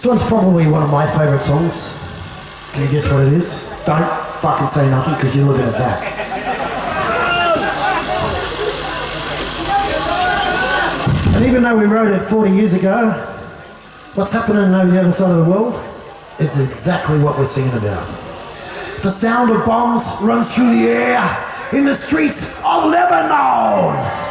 This one's probably one of my favourite songs. Can you guess what it is? Don't fucking say nothing because you're looking at that. And even though we wrote it 40 years ago, what's happening over the other side of the world is exactly what we're singing about. The sound of bombs runs through the air in the streets of Lebanon.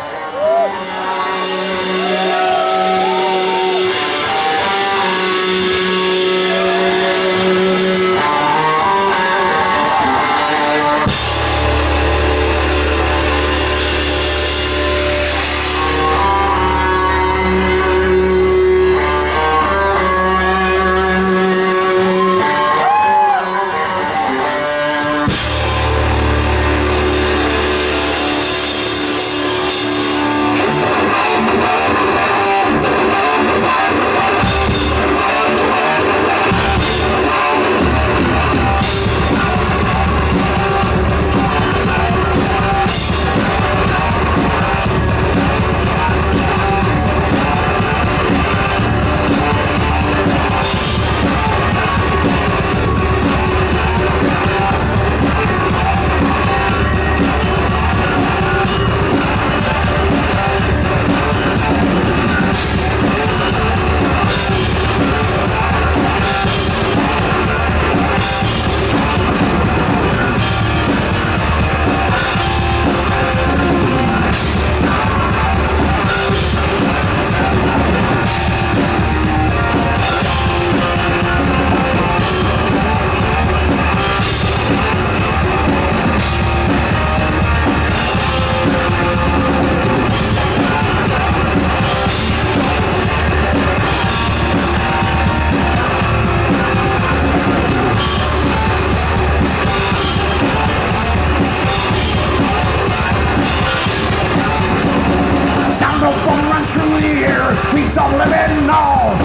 Streets of Lebanon,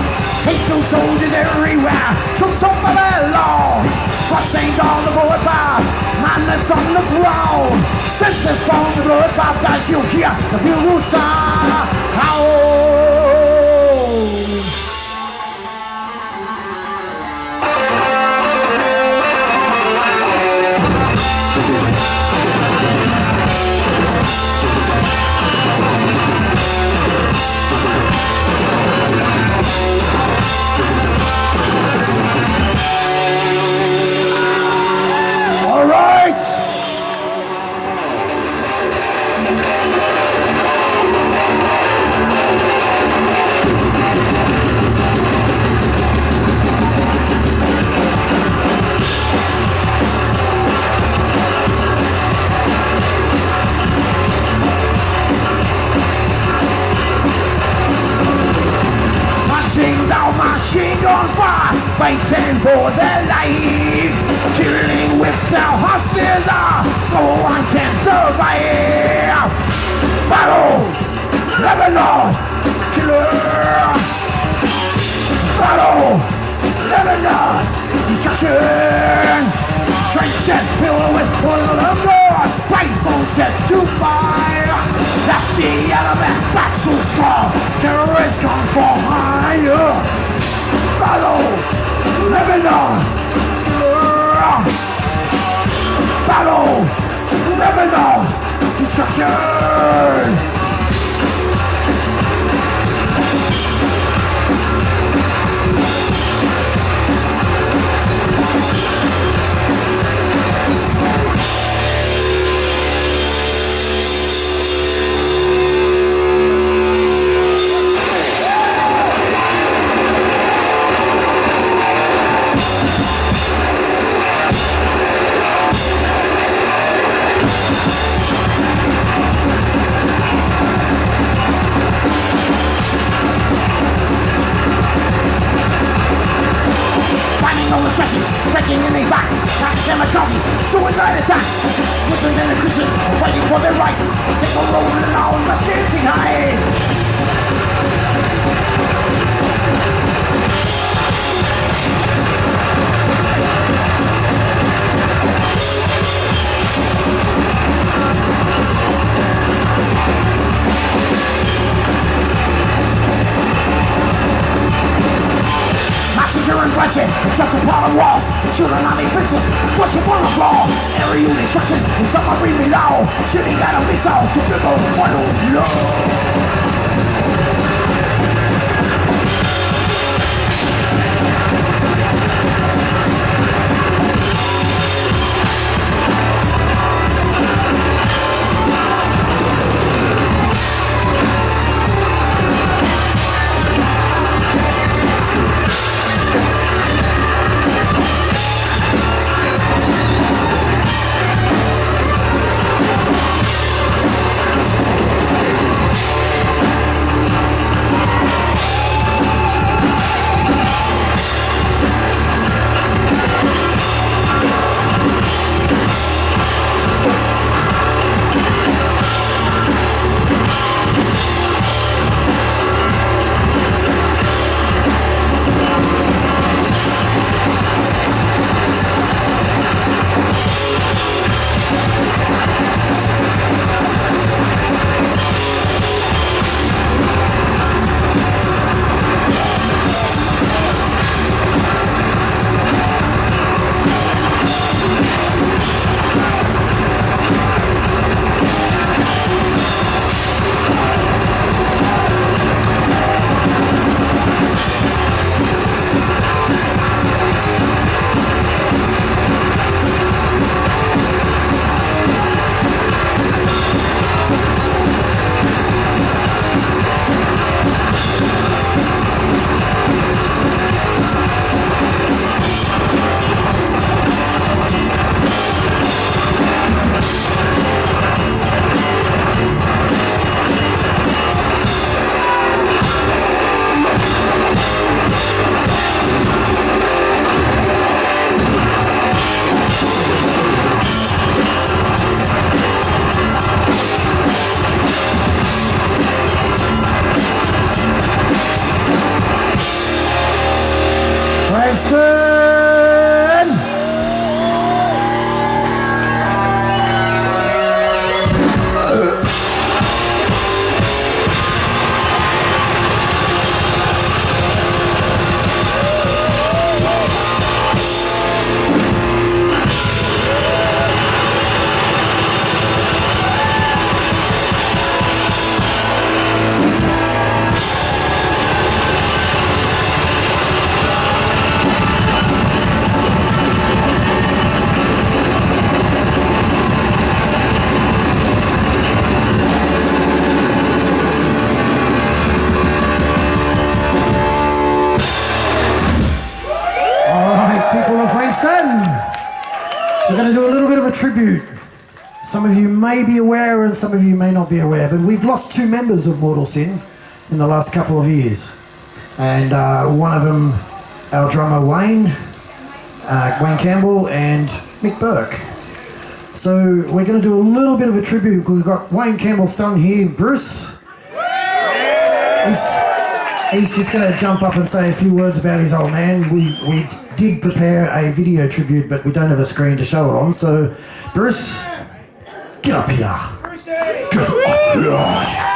hateful soldiers everywhere, troops of Babylon. Bloodstains on the boulevard, madness on the ground. Senseless from the bloodbath as you hear the bugle sound. Machine on fire, fighting for their life, killing with their hostages, no one can survive. Battle, Lebanon, killer. Battle, Lebanon, destruction. Trenches filled with oil of blood, rifles set to fire. Left the element back so strong, terrorists come from higher. Battle, Lebanon, battle, Lebanon, destruction. tsunami fixes, worship on the floor. Aerial destruction, submarine below. Shooting at a missile to the final blow. Frankston! We're going to do a little bit of a tribute. Some of you may be aware and some of you may not be aware, but we've lost 2 members of Mortal Sin in the last couple of years. And one of them, our drummer Wayne Campbell and Mick Burke. So we're going to do a little bit of a tribute because we've got Wayne Campbell's son here, Bruce. He's just going to jump up and say a few words about his old man. We did prepare a video tribute, but we don't have a screen to show it on. So, Bruce, get up here. Get up here.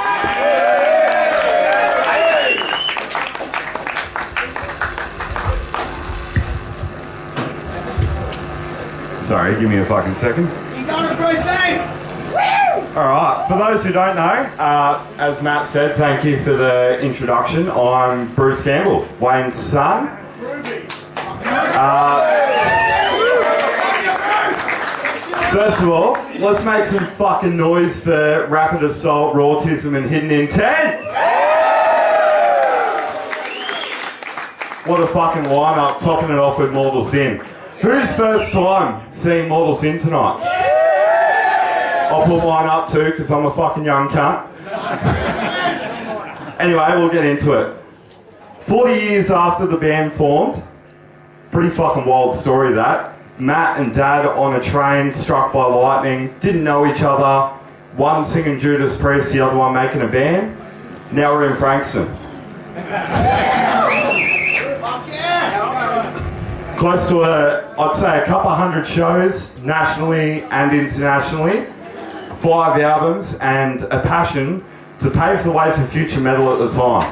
Sorry, give me a fucking second. You going to Bruce name? Alright, for those who don't know, as Matt said, thank you for the introduction. I'm Bruce Campbell, Wayne's son. First of all, let's make some fucking noise for Rapid Assault, Rautism and Hidden Intent. What a fucking lineup, topping it off with Mortal Sin. Who's first time seeing Mortal Sin tonight? I'll put mine up too, because I'm a fucking young cunt. Anyway, we'll get into it. 40 years after the band formed, pretty fucking wild story that. Matt and Dad on a train, struck by lightning, didn't know each other. One singing Judas Priest, the other one making a band. Now we're in Frankston. Close to I'd say a couple hundred shows, nationally and internationally. 5 albums and a passion to pave the way for future metal at the time.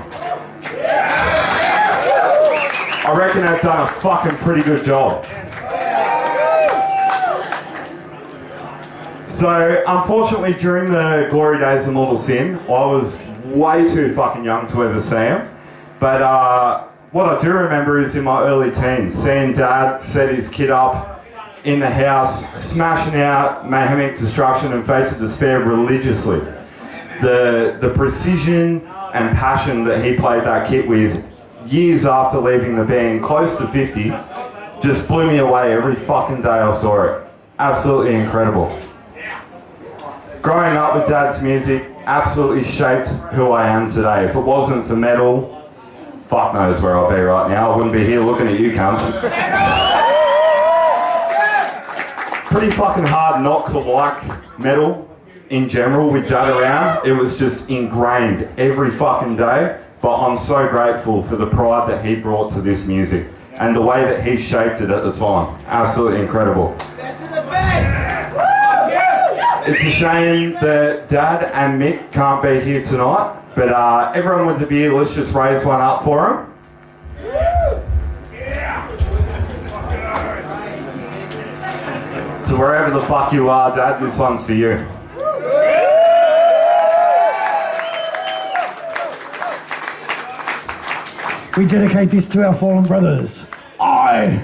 I reckon they've done a fucking pretty good job. So, unfortunately, during the glory days of Mortal Sin, I was way too fucking young to ever see him. But what I do remember is in my early teens, seeing Dad set his kid up in the house, smashing out mayhemic destruction and face of despair religiously. The precision and passion that he played that kit with years after leaving the band, close to 50, just blew me away every fucking day I saw it. Absolutely incredible. Growing up with Dad's music absolutely shaped who I am today. If it wasn't for metal, fuck knows where I'll be right now. I wouldn't be here looking at you cunts. Pretty fucking hard not to like metal in general with Dad around. It was just ingrained every fucking day. But I'm so grateful for the pride that he brought to this music and the way that he shaped it at the time. Absolutely incredible. Best of the best! It's a shame that Dad and Mick can't be here tonight, but everyone with the beer, let's just raise one up for him. So wherever the fuck you are, Dad, this one's for you. We dedicate this to our fallen brothers. I